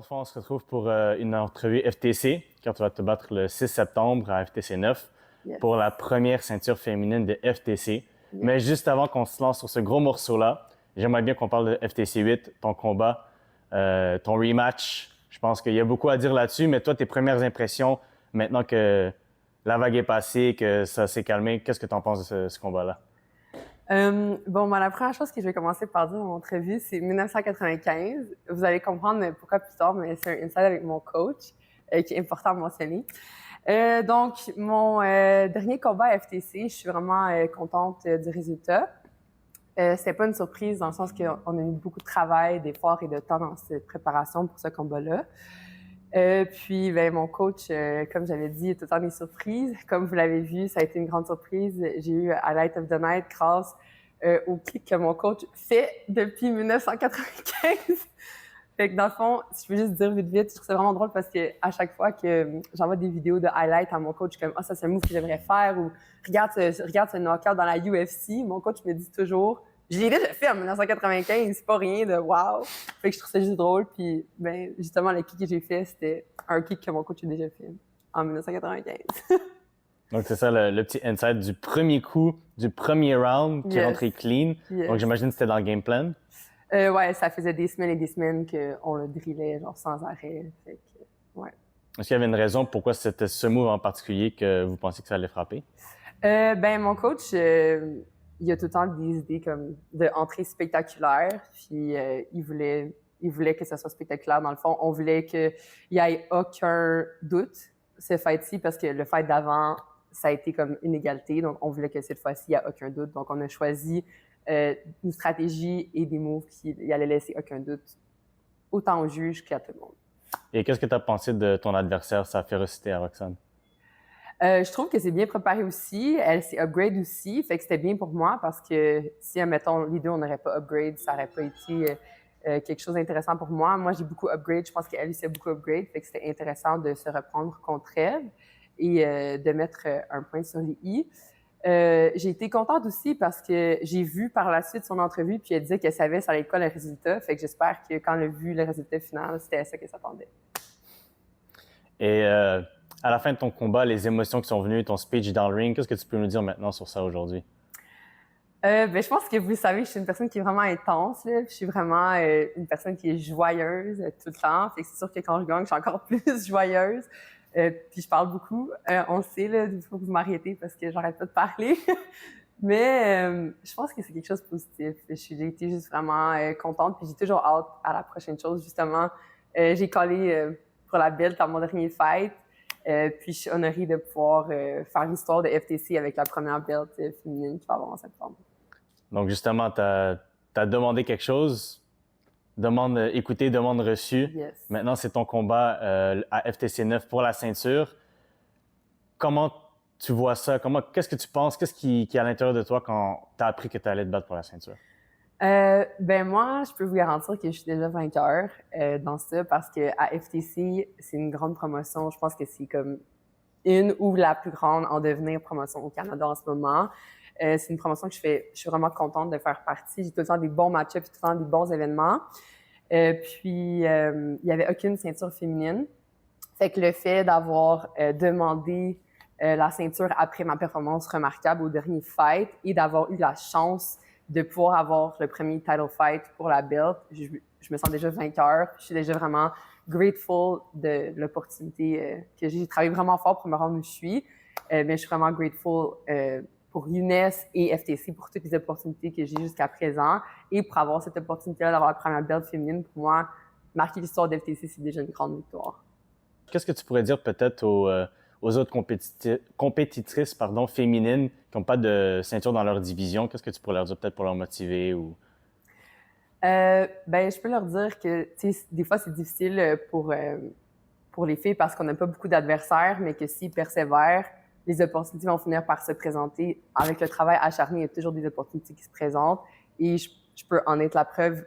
fois, on se retrouve pour une entrevue FTC, quand tu vas te battre le 6 septembre à FTC 9 pour la première ceinture féminine de FTC. Mais juste avant qu'on se lance sur ce gros morceau-là, j'aimerais bien qu'on parle de FTC 8, ton combat, ton rematch. Je pense qu'il y a beaucoup à dire là-dessus, mais toi, tes premières impressions, maintenant que la vague est passée, que ça s'est calmé, qu'est-ce que tu en penses de ce combat-là? La première chose que je vais commencer par dire dans mon entrevue, c'est 1995. Vous allez comprendre pourquoi plus tard, mais c'est un inside avec mon coach qui est important à mentionner. Donc, mon dernier combat à FTC, je suis vraiment contente du résultat. C'est pas une surprise dans le sens qu'on a eu beaucoup de travail, d'efforts et de temps dans cette préparation pour ce combat-là. Puis, mon coach, comme j'avais dit, il y a tout le temps des surprises. Comme vous l'avez vu, ça a été une grande surprise. J'ai eu Highlight of the Night grâce au kick que mon coach fait depuis 1995. Fait que dans le fond, si je peux juste dire vite, je trouve ça vraiment drôle parce que à chaque fois que j'envoie des vidéos de highlight à mon coach, comme ça c'est un move que j'aimerais faire ou regarde ce knockout dans la UFC, mon coach me dit toujours je l'ai déjà fait en 1995, c'est pas rien de wow. Fait que je trouve ça juste drôle. Puis, justement, le kick que j'ai fait, c'était un kick que mon coach a déjà fait en 1995. Donc, c'est ça le petit insight du premier coup, du premier round qui est rentré clean. Donc, j'imagine que c'était dans le game plan. Ouais, ça faisait des semaines et des semaines qu'on le drillait genre sans arrêt. Fait que, ouais. Est-ce qu'il y avait une raison pourquoi c'était ce move en particulier que vous pensiez que ça allait frapper? Mon coach, il a tout le temps des idées comme de entrée spectaculaire, puis il voulait que ça soit spectaculaire. Dans le fond, on voulait qu'il y ait aucun doute ce fight-ci parce que le fight d'avant, ça a été comme une égalité. Donc, on voulait que cette fois-ci, il n'y ait aucun doute. Donc, on a choisi une stratégie et des moves qui allaient laisser aucun doute, autant au juge qu'à tout le monde. Et qu'est-ce que tu as pensé de ton adversaire, sa férocité à Roxane? Je trouve que c'est bien préparé aussi. Elle s'est upgrade aussi, fait que c'était bien pour moi parce que si, admettons, les deux, on n'aurait pas upgrade, ça n'aurait pas été quelque chose d'intéressant pour moi. Moi, j'ai beaucoup upgrade. Je pense qu'elle aussi a beaucoup upgrade, fait que c'était intéressant de se reprendre contre elle et de mettre un point sur les i. J'ai été contente aussi parce que j'ai vu par la suite son entrevue puis elle disait qu'elle savait ça allait être quoi le résultat. Fait que j'espère que quand elle a vu le résultat final, c'était à ça qu'elle s'attendait. Et à la fin de ton combat, les émotions qui sont venues, ton speech dans le ring, qu'est-ce que tu peux nous dire maintenant sur ça aujourd'hui? Je pense que vous savez, je suis une personne qui est vraiment intense. Là. Je suis vraiment une personne qui est joyeuse tout le temps. Fait que c'est sûr que quand je gagne, je suis encore plus joyeuse. Puis je parle beaucoup. On le sait, là, il faut que vous m'arrêtez parce que j'arrête pas de parler. Mais je pense que c'est quelque chose de positif. J'ai été juste vraiment contente. Puis j'ai toujours hâte à la prochaine chose. Justement, j'ai collé pour la belt à mon dernier fight. Puis je suis honorée de pouvoir faire l'histoire de FTC avec la première belt féminine qui va avoir en septembre. Donc justement, tu as demandé quelque chose, demande écoutée, demande reçue. Yes. Maintenant, c'est ton combat à FTC 9 pour la ceinture. Comment tu vois ça? Qu'est-ce que tu penses? Qu'est-ce qui est à l'intérieur de toi quand tu as appris que tu allais te battre pour la ceinture? Moi, je peux vous garantir que je suis déjà vainqueur dans ça parce que à FTC, c'est une grande promotion. Je pense que c'est comme une ou la plus grande en devenir promotion au Canada en ce moment. C'est une promotion que je suis vraiment contente de faire partie. J'ai tout le temps des bons match-ups, tout le temps des bons événements. Il y avait aucune ceinture féminine. Fait que le fait d'avoir demandé la ceinture après ma performance remarquable au dernier fight et d'avoir eu la chance de pouvoir avoir le premier title fight pour la belt, je me sens déjà vainqueur. Je suis déjà vraiment grateful de l'opportunité que j'ai travaillé vraiment fort pour me rendre où je suis. Mais je suis vraiment grateful pour Younes et FTC pour toutes les opportunités que j'ai jusqu'à présent et pour avoir cette opportunité-là d'avoir la première belt féminine. Pour moi, marquer l'histoire d'FTC, c'est déjà une grande victoire. Qu'est-ce que tu pourrais dire peut-être aux autres compétitrices féminines qui n'ont pas de ceinture dans leur division? Qu'est-ce que tu pourrais leur dire peut-être pour leur motiver? Je peux leur dire que des fois, c'est difficile pour les filles parce qu'on n'a pas beaucoup d'adversaires, mais que s'ils persévèrent, les opportunités vont finir par se présenter. Avec le travail acharné, il y a toujours des opportunités qui se présentent et je peux en être la preuve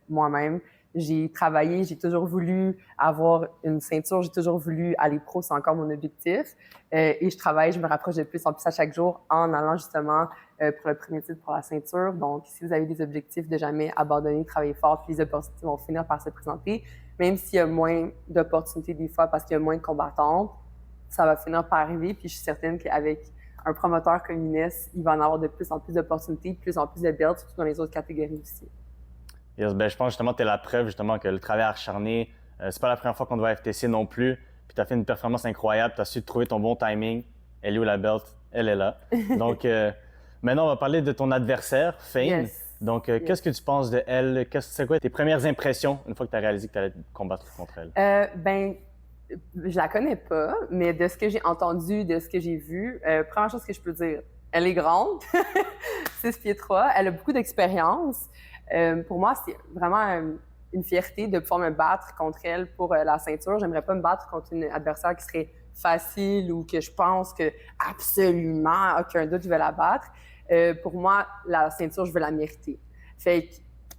moi-même. j'ai travaillé, j'ai toujours voulu avoir une ceinture, j'ai toujours voulu aller pro, c'est encore mon objectif. Et je travaille, je me rapproche de plus en plus à chaque jour en allant justement pour le premier titre pour la ceinture. Donc, si vous avez des objectifs, de jamais abandonner, travailler fort, puis les opportunités vont finir par se présenter. Même s'il y a moins d'opportunités des fois parce qu'il y a moins de combattantes, ça va finir par arriver. Puis je suis certaine qu'avec un promoteur comme Inès, il va en avoir de plus en plus d'opportunités, de plus en plus de belts, surtout dans les autres catégories aussi. Yes, ben, je pense justement que tu es la preuve justement que le travail acharné, c'est pas la première fois qu'on te voit à FTC non plus. Puis tu as fait une performance incroyable, tu as su trouver ton bon timing. Elle est où la belt? Elle est là. Donc maintenant, on va parler de ton adversaire, Fane. Yes. Donc, qu'est-ce que tu penses de elle? C'est quoi tes premières impressions une fois que tu as réalisé que tu allais combattre contre elle? Ben, je la connais pas, mais de ce que j'ai entendu, de ce que j'ai vu, première chose que je peux dire, elle est grande, 6 pieds 3, elle a beaucoup d'expérience. Pour moi, c'est vraiment une fierté de pouvoir me battre contre elle pour la ceinture. J'aimerais pas me battre contre une adversaire qui serait facile ou que je pense que absolument aucun doute je vais la battre. Pour moi, la ceinture, je veux la mériter. Fait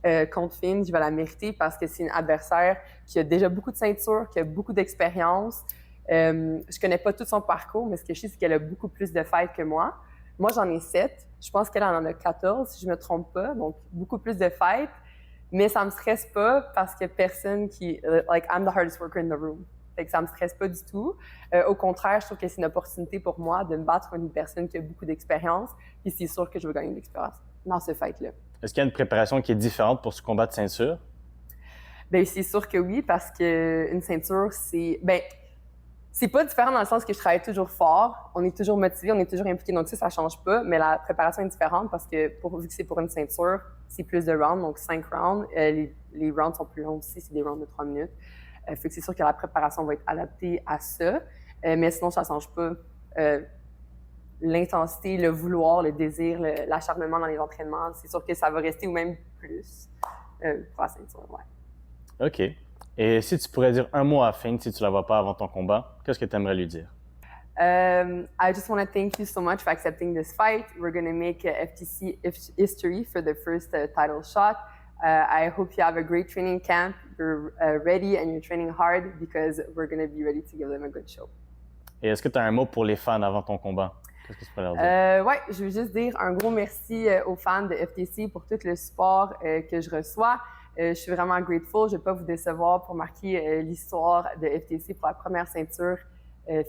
que contre Fane, je vais la mériter parce que c'est une adversaire qui a déjà beaucoup de ceintures, qui a beaucoup d'expérience. Je connais pas tout son parcours, mais ce que je sais, c'est qu'elle a beaucoup plus de fights que moi. Moi, j'en ai 7. Je pense qu'elle en a 14, si je me trompe pas. Donc, beaucoup plus de fights. Mais ça me stresse pas parce que personne qui... Like, I'm the hardest worker in the room. Fait que ça me stresse pas du tout. Au contraire, je trouve que c'est une opportunité pour moi de me battre contre une personne qui a beaucoup d'expérience. Puis c'est sûr que je veux gagner de l'expérience dans ce fight-là. Est-ce qu'il y a une préparation qui est différente pour ce combat de ceinture? Bien, c'est sûr que oui, parce qu'une ceinture, c'est... Ben, c'est pas différent dans le sens que je travaille toujours fort, on est toujours motivé, on est toujours impliqué, donc ça change pas, mais la préparation est différente parce que vu que c'est pour une ceinture, c'est plus de rounds, donc 5 rounds. Les rounds sont plus longs aussi, c'est des rounds de 3 minutes. Fait que c'est sûr que la préparation va être adaptée à ça, mais sinon ça change pas. L'intensité, le vouloir, le désir, l'acharnement dans les entraînements, c'est sûr que ça va rester ou même plus pour la ceinture, ouais. OK. Et si tu pourrais dire un mot à Fane si tu la vois pas avant ton combat, qu'est-ce que tu aimerais lui dire? I just want to thank you so much for accepting this fight. We're going to make FTC history for the first title shot. I hope you have a great training camp. You're ready and you're training hard because we're going to be ready to give them a good show. Et est-ce que tu as un mot pour les fans avant ton combat? Qu'est-ce que tu peux leur dire? Ouais, je veux juste dire un gros merci aux fans de FTC pour tout le support que je reçois. Je suis vraiment grateful. Je ne vais pas vous décevoir pour marquer l'histoire de FTC pour la première ceinture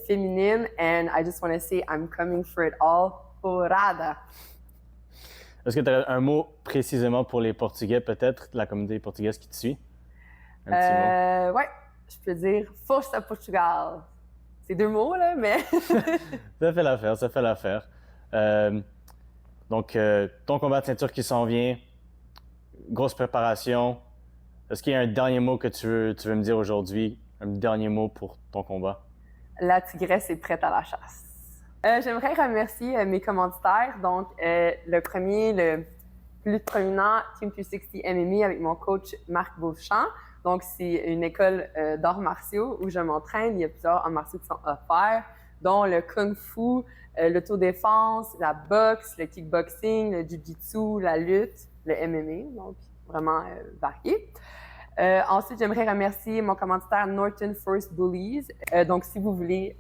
féminine. And I just want to say I'm coming for it all. Porrada! Est-ce que tu as un mot précisément pour les Portugais, peut-être, la communauté portugaise qui te suit? Un petit mot? Ouais, je peux dire Força Portugal. C'est 2 mots, là, mais... Ça fait l'affaire, ça fait l'affaire. Donc, ton combat de ceinture qui s'en vient, grosse préparation. Est-ce qu'il y a un dernier mot que tu veux me dire aujourd'hui? Un dernier mot pour ton combat? La tigresse est prête à la chasse. J'aimerais remercier mes commanditaires. Donc, le premier, le plus prominent, Team 360 MMA avec mon coach Marc Beauchamp. Donc, c'est une école d'arts martiaux où je m'entraîne. Il y a plusieurs arts martiaux qui sont offerts, dont le kung fu, l'autodéfense, la boxe, le kickboxing, le jiu-jitsu, la lutte, le MMA. Donc, vraiment varié. Ensuite, j'aimerais remercier mon commanditaire Norton First Bullies. Donc, si vous voulez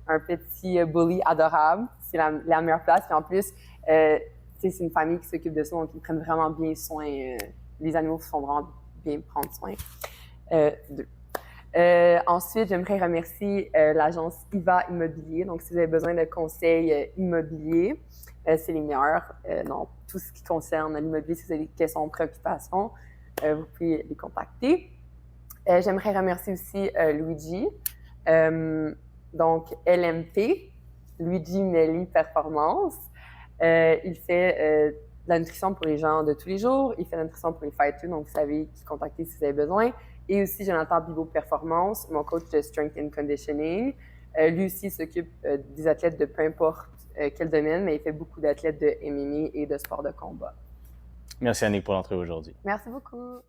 un petit bully adorable, c'est la meilleure place. Puis en plus, c'est une famille qui s'occupe de ça, donc ils prennent vraiment bien soin. Les animaux font vraiment bien prendre soin d'eux. Ensuite, j'aimerais remercier l'agence IVA Immobilier. Donc, si vous avez besoin de conseils immobiliers, c'est les meilleurs dans tout ce qui concerne l'immobilier. Si vous avez des questions, préoccupations, vous pouvez les contacter. J'aimerais remercier aussi Luigi, donc LMP, Luigi Melli Performance. Il fait de la nutrition pour les gens de tous les jours. Il fait de la nutrition pour les fighters, donc vous savez qui contacter si vous avez besoin. Et aussi Jonathan Bibo Performance, mon coach de Strength and Conditioning. Lui aussi s'occupe des athlètes de peu importe quel domaine, mais il fait beaucoup d'athlètes de MMA et de sport de combat. Merci Annick pour l'entrée aujourd'hui. Merci beaucoup.